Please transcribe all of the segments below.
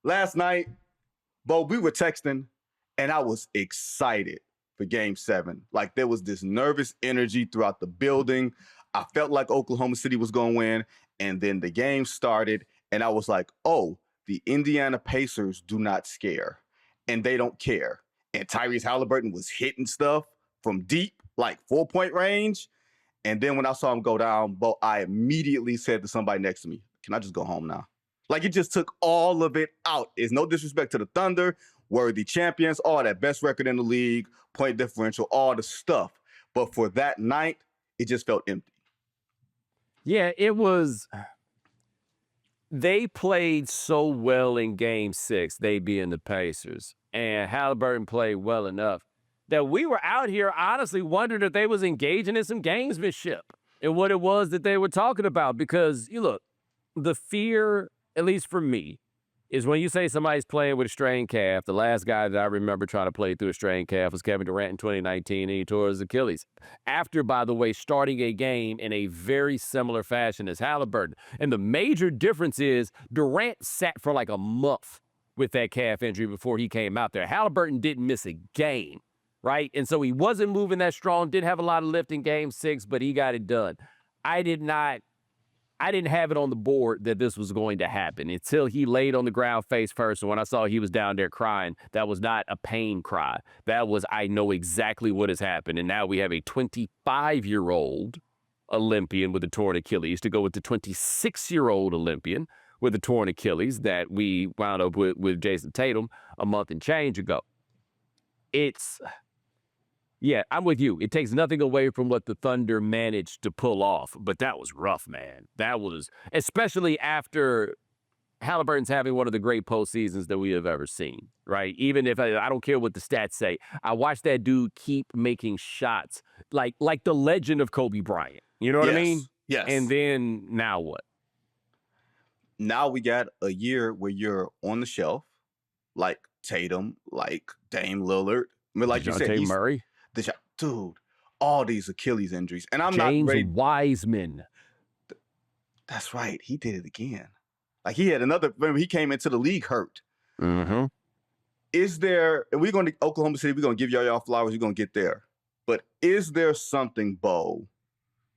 last night, Bo, we were texting, and I was excited for Game 7. Like, there was this nervous energy throughout the building. I felt like Oklahoma City was going to win, and then the game started, and I was like, oh, the Indiana Pacers do not scare, and they don't care. And Tyrese Haliburton was hitting stuff from deep, like 4-point range. And then when I saw him go down, Bo, I immediately said to somebody next to me, can I just go home now? Like, it just took all of it out. It's no disrespect to the Thunder, worthy champions, all that, best record in the league, point differential, all the stuff. But for that night, it just felt empty. Yeah, it was. They played so well in Game 6, they being the Pacers, and Haliburton played well enough that we were out here honestly wondering if they was engaging in some gamesmanship and what it was that they were talking about. Because, you look, the fear, at least for me, is when you say somebody's playing with a strained calf. The last guy that I remember trying to play through a strained calf was Kevin Durant in 2019, and he tore his Achilles. After, by the way, starting a game in a very similar fashion as Haliburton. And the major difference is Durant sat for like a month with that calf injury before he came out there. Haliburton didn't miss a game, right? And so he wasn't moving that strong, didn't have a lot of lift in Game 6, but he got it done. I didn't have it on the board that this was going to happen until he laid on the ground face first. And when I saw he was down there crying, that was not a pain cry. That was, I know exactly what has happened. And now we have a 25-year-old Olympian with a torn Achilles to go with the 26-year-old Olympian with a torn Achilles that we wound up with Jayson Tatum a month and change ago. Yeah, I'm with you. It takes nothing away from what the Thunder managed to pull off, but that was rough, man. That was, especially after Haliburton's having one of the great postseasons that we have ever seen, right? Even if I don't care what the stats say, I watched that dude keep making shots like the legend of Kobe Bryant. You know what I mean? Yes. And then now what? Now we got a year where you're on the shelf, like Tatum, like Dame Lillard. I mean, like you said, Murray. Dude, all these Achilles injuries. And I'm James not ready. Wiseman. That's right. He did it again. Like, he had another, remember, he came into the league hurt. Mm-hmm. Is there, and we're going to Oklahoma City, we're going to give y'all flowers, you're going to get there. But is there something, Bo,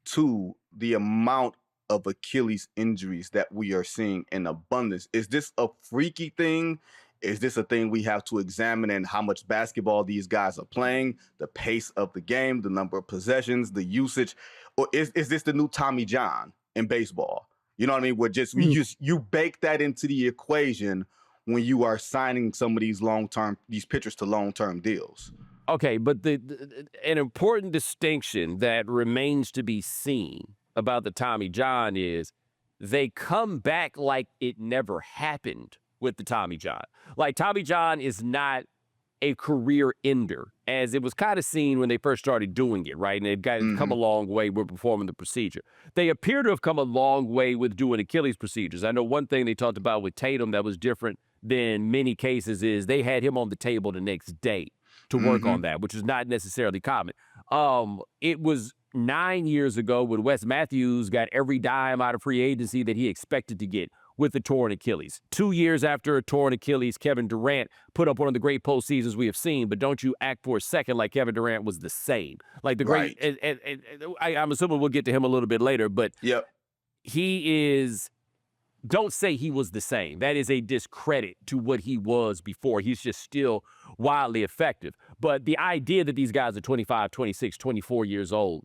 to the amount of Achilles injuries that we are seeing in abundance? Is this a freaky thing? Is this a thing we have to examine in how much basketball these guys are playing, the pace of the game, the number of possessions, the usage? Or is this the new Tommy John in baseball? You know what I mean? Where just you bake that into the equation when you are signing some of these these pitchers to long-term deals. Okay, but an important distinction that remains to be seen about the Tommy John is they come back like it never happened with the Tommy John. Like, Tommy John is not a career ender, as it was kind of seen when they first started doing it, right? And they've come a long way with performing the procedure. They appear to have come a long way with doing Achilles procedures. I know one thing they talked about with Tatum that was different than many cases is they had him on the table the next day to work on that, which is not necessarily common. It was 9 years ago when Wes Matthews got every dime out of free agency that he expected to get with the torn Achilles. 2 years after a torn Achilles, Kevin Durant put up one of the great postseasons we have seen, but don't you act for a second like Kevin Durant was the same. Like the great, I'm assuming we'll get to him a little bit later, but he is, don't say he was the same. That is a discredit to what he was before. He's just still wildly effective. But the idea that these guys are 25, 26, 24 years old,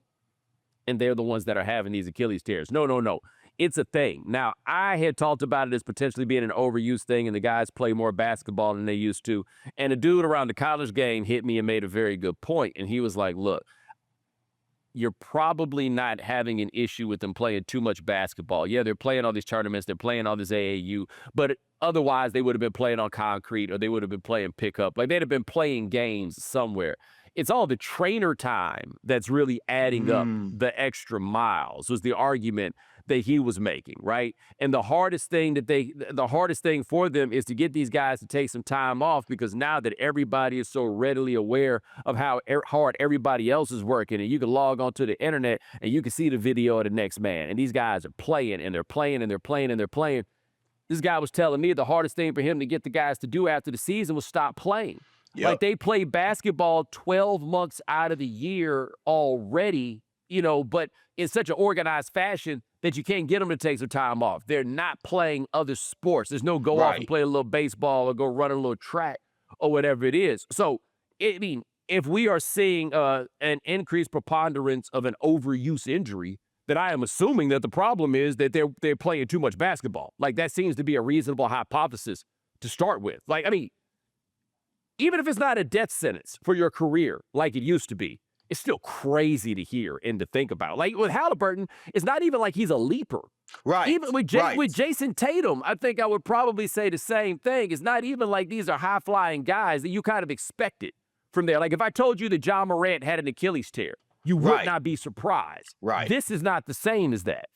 and they're the ones that are having these Achilles tears. No. It's a thing. Now, I had talked about it as potentially being an overuse thing, and the guys play more basketball than they used to. And a dude around the college game hit me and made a very good point. And he was like, look, you're probably not having an issue with them playing too much basketball. Yeah, they're playing all these tournaments, they're playing all this AAU, but otherwise they would have been playing on concrete or they would have been playing pickup. Like, they'd have been playing games somewhere. It's all the trainer time that's really adding up the extra miles, was the argument that he was making, right? And the hardest thing for them is to get these guys to take some time off, because now that everybody is so readily aware of how hard everybody else is working, and you can log onto the internet and you can see the video of the next man, and these guys are playing and they're playing and they're playing and they're playing. This guy was telling me the hardest thing for him to get the guys to do after the season was stop playing. Yep. Like they play basketball 12 months out of the year already, you know, but in such an organized fashion that you can't get them to take some time off. They're not playing other sports. There's no go off and play a little baseball or go run a little track or whatever it is. So, I mean, if we are seeing an increased preponderance of an overuse injury, then I am assuming that the problem is that they're playing too much basketball. Like that seems to be a reasonable hypothesis to start with. Like, I mean, even if it's not a death sentence for your career like it used to be, it's still crazy to hear and to think about. Like with Haliburton, it's not even like he's a leaper. Right. Even with Jayson Tatum, I think I would probably say the same thing. It's not even like these are high-flying guys that you kind of expected from there. Like if I told you that John Morant had an Achilles tear, you would not be surprised. Right. This is not the same as that.